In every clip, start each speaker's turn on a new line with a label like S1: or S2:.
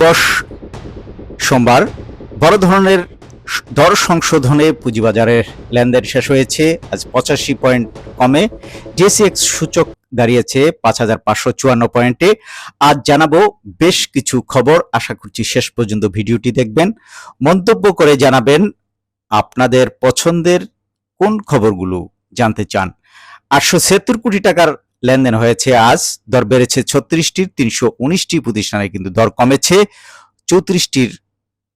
S1: 10 সোমবার বড় ধরনের দর সংশোধনে পুঁজিবাজারের লেনদেন শেষ হয়েছে। আজ 85 পয়েন্ট কমে জেএসএক্স সূচক দাঁড়িয়েছে 5554 পয়েন্টে। আজ জানাবো বেশ কিছু খবর, আশা করছি শেষ পর্যন্ত ভিডিওটি দেখবেন, মন্তব্য করে জানাবেন আপনাদের পছন্দের কোন খবরগুলো জানতে চান। 876 কোটি টাকার লেনদেন হয়েছে আজ, দর বেড়েছে 36টির, 319টি প্রতিষ্ঠানে কিন্তু দর কমেছে, 34টির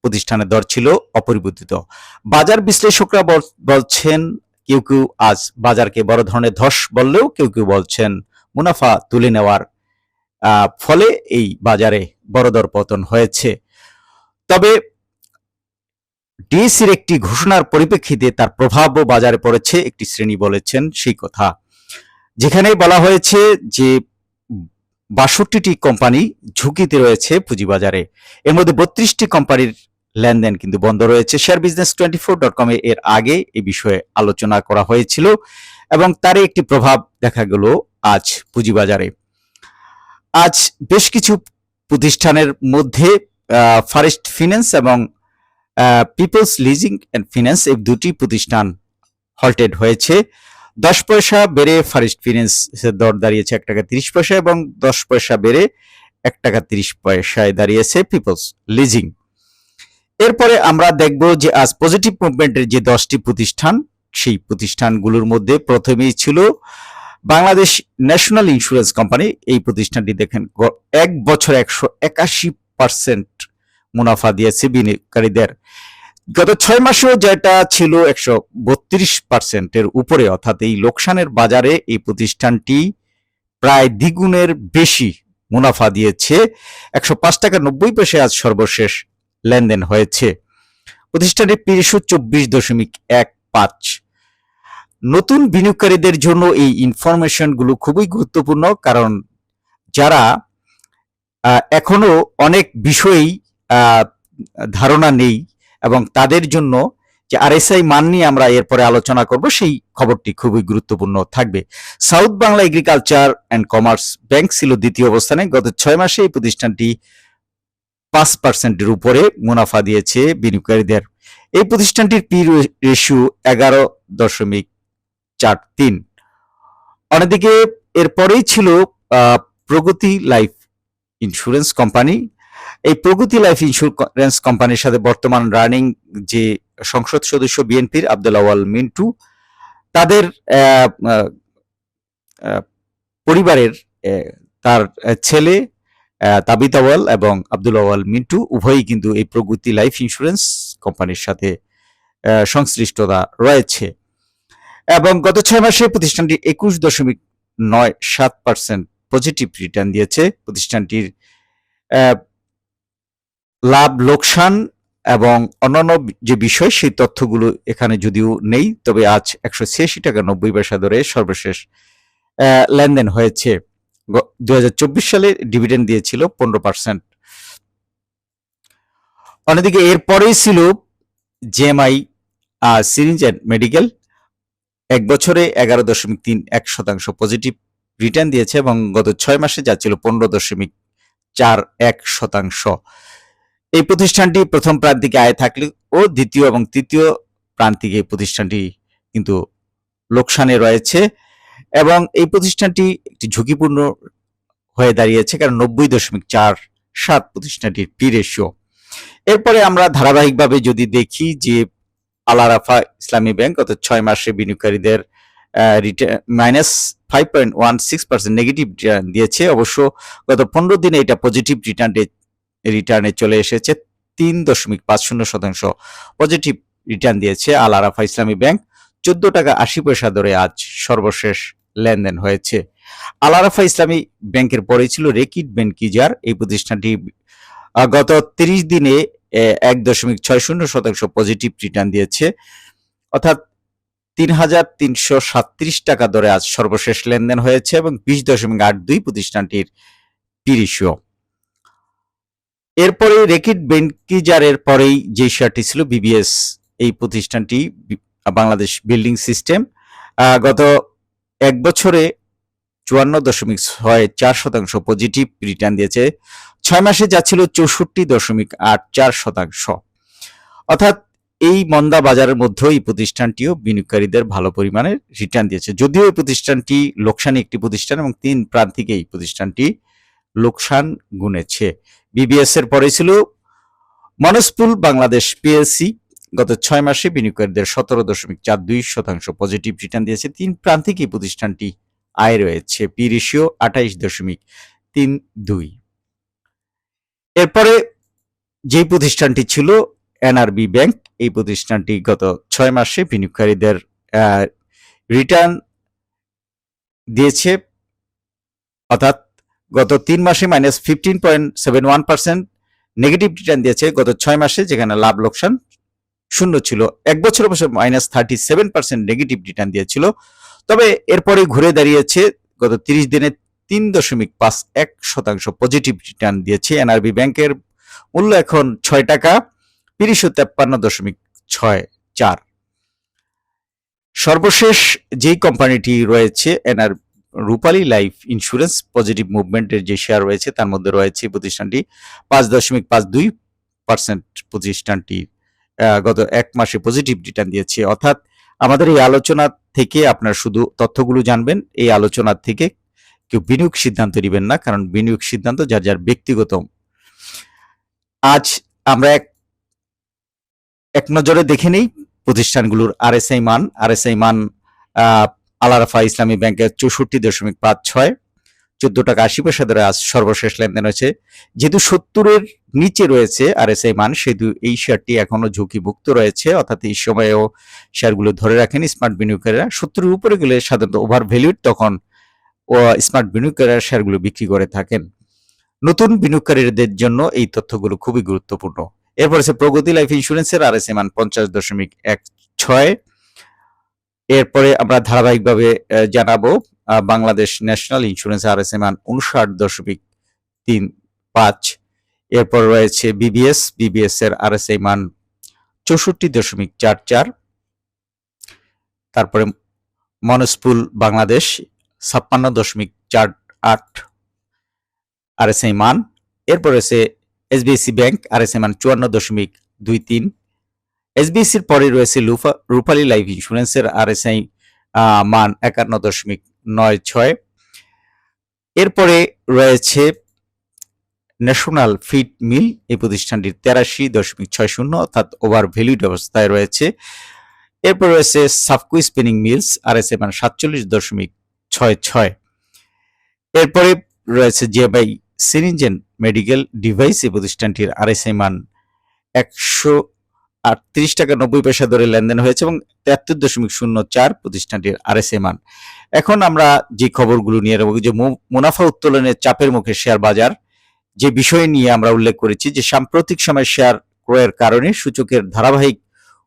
S1: প্রতিষ্ঠানের দর ছিল অপরিবর্তিত। বাজার বিশ্লেষকরা বলছেন কেউ কেউ আজ বাজারকে বড় ধরনের ধস বললেও কেউ কেউ বলছেন মুনাফা তুলে নেওয়ার ফলে এই বাজারে বড় দর পতন হয়েছে। তবে ডিএসসির একটি ঘোষণার পরিপ্রেক্ষিতে তার প্রভাবও বাজারে পড়েছে, একটি শ্রেণী বলেছেন সেই কথা, যেখানে বলা হয়েছে যে 62টি কোম্পানি ঝুঁকিতে রয়েছে পুঁজিবাজারে। এর মধ্যে 32টি কোম্পানির লেনদেন কিন্তু বন্ধ রয়েছে। sharebusiness24.com এর আগে এই বিষয়ে আলোচনা করা হয়েছিল এবং তারই একটি প্রভাব দেখা গেল আজ পুঁজিবাজারে। আজ বেশ কিছু প্রতিষ্ঠানের মধ্যে ফরেস্ট ফিন্যান্স এবং পিপলস লিজিং অ্যান্ড ফিন্যান্স, এই দুটি প্রতিষ্ঠান হল্টেড হয়েছে। 10 পয়সা বেড়ে ফরেস্ট ফিন্যান্সের দর দাঁড়িয়েছে 1 টাকা 30 পয়সা এবং 10 পয়সা বেড়ে 1 টাকা 30 পয়সায় দাঁড়িয়েছে পিপলস লিজিং। এরপরে আমরা দেখব যে আজ পজিটিভ মুভমেন্টের যে 10টি প্রতিষ্ঠান, সেই প্রতিষ্ঠানগুলোর মধ্যে প্রথমেই ছিল বাংলাদেশ ন্যাশনাল ইন্স্যুরেন্স কোম্পানি। এই প্রতিষ্ঠানটি দেখেন এক বছরে 181% মুনাফা দিয়েছে বিনিয়োগকারীদের। গত 6 মাসেও যেটা ছিল 132%-এর উপরে, অর্থাৎ এই লোকসানের বাজারে এই প্রতিষ্ঠানটি প্রায় দ্বিগুণের বেশি মুনাফা দিয়েছে। 105 টাকা 90 পয়সায় আজ সর্বশেষ লেনদেন হয়েছে। প্রতিষ্ঠানটির পি রেশিও 24.15। নতুন বিনিয়োগকারীদের জন্য এই ইনফরমেশনগুলো খুবই গুরুত্বপূর্ণ, কারণ যারা এখনো অনেক বিষয়েই ধারণা নেই এবং তাদের জন্য যে আরএসআই মান নিয়ে আমরা এরপরে আলোচনা করব, সেই খবরটি খুবই গুরুত্বপূর্ণ থাকবে। South Bangla agriculture and commerce bank ছিল দ্বিতীয় অবস্থানে। গত 6 মাসে এই প্রতিষ্ঠানটি 5%-এর উপরে মুনাফা দিয়েছে বিনিয়োগকারীদের। এই প্রতিষ্ঠানটির পি রেশিও 11.43। অন্যদিকে এরপরেই ছিল প্রগতি লাইফ ইন্স্যুরেন্স কোম্পানি। এই প্রগতি লাইফ ইন্স্যুরেন্স কোম্পানির সাথে বর্তমান রানিং যে সংসদ সদস্য বিএনপির আব্দুল আওয়াল মিন্টু, তাদের পরিবারের তার ছেলে তাবিত আওয়াল এবং আব্দুল আওয়াল মিন্টু উভয়ই কিন্তু এই প্রগতি লাইফ ইন্স্যুরেন্স কোম্পানির সাথে সংশ্লিষ্টতা রয়েছে এবং গত 6 মাসে প্রতিষ্ঠানটি 21.97% পজিটিভ রিটার্ন দিয়েছে। প্রতিষ্ঠানটির লাভ, লোকসান এবং অন্যান্য যে বিষয়, সেই তথ্যগুলো এখানে যদিও নেই, তবে আজ 186 টাকা 90 পয়সা দরে সর্বশেষ লেনদেন হয়েছে। 2024 সালে ডিভিডেন্ড দিয়েছিল 15%। অন্যদিকে এরপরেই ছিল জেএমআই সিরিঞ্জ অ্যান্ড মেডিকেল। এক বছরে 11.31% পজিটিভ রিটার্ন দিয়েছে এবং গত 6 মাসে যা ছিল 15.41%। এই প্রতিষ্ঠানটি প্রথম প্রান্তিকে আয় থাকলে ও দ্বিতীয় এবং তৃতীয় প্রান্তিকে প্রতিষ্ঠানটি কিন্তু লোকসানে রয়েছে এবং এই প্রতিষ্ঠানটি একটি ঝুঁকিপূর্ণ হয়ে দাঁড়িয়েছে, কারণ 90.47 প্রতিষ্ঠানটির পি রেশিও। এরপরে আমরা ধারাবাহিকভাবে যদি দেখি যে আল আরাফা ইসলামী ব্যাংক গত 6 মাসে বিনিয়োগকারীদের -5.16% নেগেটিভ রিটার্ন দিয়েছে। অবশ্য গত 15 দিনে এটা পজিটিভ রিটার্নে চলে এসেছে। 3.50% পজিটিভ রিটার্ন দিয়েছে আল আরাফা ইসলামী ব্যাংক। 14 টাকা 80 পয়সা দরে আজ সর্বশেষ লেনদেন হয়েছে। আল আরাফা ইসলামী ব্যাংকের পরেই ছিল রেকিট বেনকিজার। এই প্রতিষ্ঠানটি গত 30 দিনে 1.60% পজিটিভ রিটার্ন দিয়েছে, অর্থাৎ 3,337 টাকা দরে আজ সর্বশেষ লেনদেন হয়েছে এবং 20.82 প্রতিষ্ঠানটির পি রেশিও। এরপরে রেকিট বেনকিজারের পরেই যে শেয়ারটি ছিল বিবিএস। এই প্রতিষ্ঠানটি বাংলাদেশ বিল্ডিং সিস্টেম গত এক বছরে 54.64% পজিটিভ রিটার্ন দিয়েছে। 6 মাসে যা ছিল 64.84%। অর্থাৎ এই মন্দা বাজারের মধ্যেও এই প্রতিষ্ঠানটিও বিনিয়োগকারীদের ভালো পরিমাণে রিটার্ন দিয়েছে। যদিও এই প্রতিষ্ঠানটি লোকসানি একটি প্রতিষ্ঠান এবং 3 প্রান্তিকে এই প্রতিষ্ঠানটি লোকসান গুনেছে। বিবিএস এর পরে ছিল মনসপুল বাংলাদেশ পিএলসি। গত 6 মাসে বিনিয়োগকারীদের 17.42% পজিটিভ রিটার্ন দিয়েছে। 3 প্রান্তিক এই প্রতিষ্ঠানটি আয় রয়েছে। P ratio 28.32। এরপরে যে প্রতিষ্ঠানটি ছিল এনআরবি ব্যাংক, এই প্রতিষ্ঠানটি গত 6 মাসে বিনিয়োগকারীদের রিটার্ন দিয়েছে, অর্থাৎ গত 3 মাসে -15.71% নেগেটিভ রিটার্ন দিয়েছে গত 6 মাসে, যেখানে লাভ লোকসান শূন্য ছিল। এক বছর -37% নেগেটিভ রিটার্ন দিয়েছিল। তবে এরপরে ঘুরে দাঁড়িয়েছে, গত 30 দিনে 3.51% পজিটিভ রিটার্ন দিয়েছে। এনআরবি ব্যাংকের মূল্য এখন 6 টাকা 353.64। সর্বশেষ যেই কোম্পানিটি রয়েছে রূপালী লাইফ ইন্স্যুরেন্স, পজিটিভ মুভমেন্টের যে শেয়ার রয়েছে তার মধ্যে রয়েছে প্রতিষ্ঠানটি 5.52% প্রতিষ্ঠানটি গত 1 মাসে পজিটিভ রিটার্ন দিয়েছে। অর্থাৎ আমাদের এই আলোচনা থেকে আপনারা শুধু তথ্যগুলো জানবেন, এই আলোচনা থেকে কেউ বিনিয়োগ সিদ্ধান্ত নেবেন না, কারণ বিনিয়োগ সিদ্ধান্ত যার যার ব্যক্তিগত। আজ আমরা এক নজরে দেখে নেই প্রতিষ্ঠানগুলোর আরএসআই মান। আরএসআই মান আল আরাফা ইসলামী ব্যাংকের 64.56, 14 টাকা 80 পয়সা ধরে আজ সর্বশেষ লেনদেন হয়েছে। যেহেতু 70-এর নিচে রয়েছে আরএসআই মান, সেহেতু এই শেয়ারটি এখনো ঝুঁকিমুক্ত রয়েছে, অর্থাৎ এই সময়েও শেয়ারগুলো ধরে রাখেন স্মার্ট বিনিয়োগকারীরা। 70-এর উপরে গেলে সাধারণত ওভার ভ্যালুড, তখন স্মার্ট বিনিয়োগকারীরা শেয়ারগুলো বিক্রি করে থাকেন। নতুন বিনিয়োগকারীদের জন্য এই তথ্যগুলো খুবই গুরুত্বপূর্ণ। এরপর আছে প্রগতি লাইফ ইন্স্যুরেন্সের আরএসআই মান 50.16। এরপরে আমরা ধারাবাহিকভাবে জানাবো বাংলাদেশ ন্যাশনাল ইন্স্যুরেন্স আরএসআই মান 59.35। এরপর রয়েছে বিবিএস এর আরএসআই মান 64.44। তারপরে মনসপুল বাংলাদেশ 56.48 আরএসআই মান। এরপর রয়েছে এসবিএসি ব্যাংক আরএসআই মান 54.23। এসবিএসির পরে রয়েছে রূপালী লাইফ ইন্স্যুরেন্সের আরএসআই মান 51.96। এরপরে রয়েছে ন্যাশনাল ফিড মিল, এই প্রতিষ্ঠানটির 83.60, অর্থাৎ ওভার ভ্যালুড অবস্থায় রয়েছে। এরপর রয়েছে সাফকো স্পিনিং মিলস আরএসআই মান 47.66। এরপরে রয়েছে জেবাই সিরিঞ্জেন মেডিকেল ডিভাইস, এই প্রতিষ্ঠানটির আরএসআই মান 138 টাকা 90 পয়সা ধরে লেনদেন হয়েছে এবং 73.04 প্রতিষ্ঠানটির আরএসআই মান। এখন আমরা যে খবরগুলো নিয়ে নেব, যে মুনাফা উত্তোলনের চাপের মুখে শেয়ার বাজার, যে বিষয় নিয়ে আমরা উল্লেখ করেছি যে সাম্প্রতিক সময় শেয়ার ক্রয়ের কারণে সূচকের ধারাবাহিক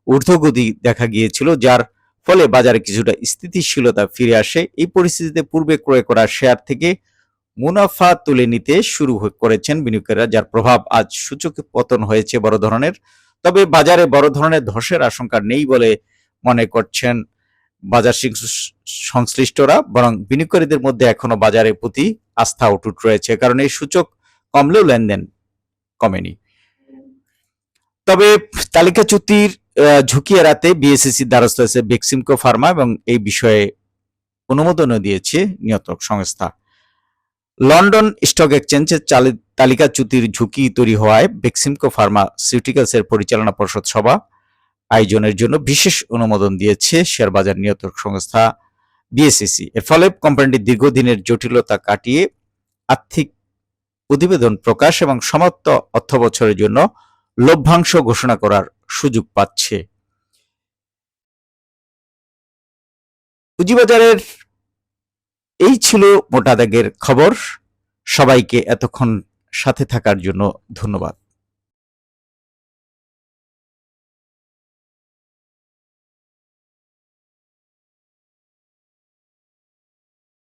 S1: ঊর্ধ্বগতি দেখা গিয়েছিল, যার ফলে বাজারে কিছুটা স্থিতিশীলতা ফিরে আসে। এই পরিস্থিতিতে পূর্বে ক্রয় করা শেয়ার থেকে মুনাফা তুলে নিতে শুরু করেছেন বিনিয়োগকারীরা, যার প্রভাব আজ সূচকে পতন হয়েছে বড় ধরনের। তবে বাজারে বড় ধরনের ধসের আশঙ্কা নেই বলে মনে করছেন বাজার সংশ্লিষ্টরা, বরং বিনিয়োগকারীদের মধ্যে এখনো বাজারের প্রতি আস্থা অটুট রয়েছে, কারণ এই সূচক কমলেও লেনদেন কমেনি। তবে তালিকাচ্যুতির ঝুঁকি এড়াতে বিএসইসির দ্বারস্থ হয়েছে বেক্সিমকো ফার্মা এবং এই বিষয়ে অনুমোদনও দিয়েছে নিয়ন্ত্রক সংস্থা। লন্ডন স্টক এক্সচেঞ্জের তালিকাচ্যুতির ঝুঁকি তৈরি হওয়ায় বেক্সিমকো ফার্মাসিউটিক্যালসের পরিচালনা পর্ষদ সভা আয়োজনের জন্য বিশেষ অনুমোদন দিয়েছে শেয়ার বাজার নিয়ন্ত্রক সংস্থা বিএসইসি। এর ফলে কোম্পানিটির দীর্ঘদিনের জটিলতা কাটিয়ে আর্থিক প্রতিবেদন প্রকাশ এবং সমাপ্ত অর্থবছরের জন্য লভ্যাংশ ঘোষণা করার সুযোগ পাচ্ছে। পুঁজিবাজারের এই ছিল মোটা দাগের খবর। সবাইকে এতক্ষণ সাথে থাকার জন্য ধন্যবাদ।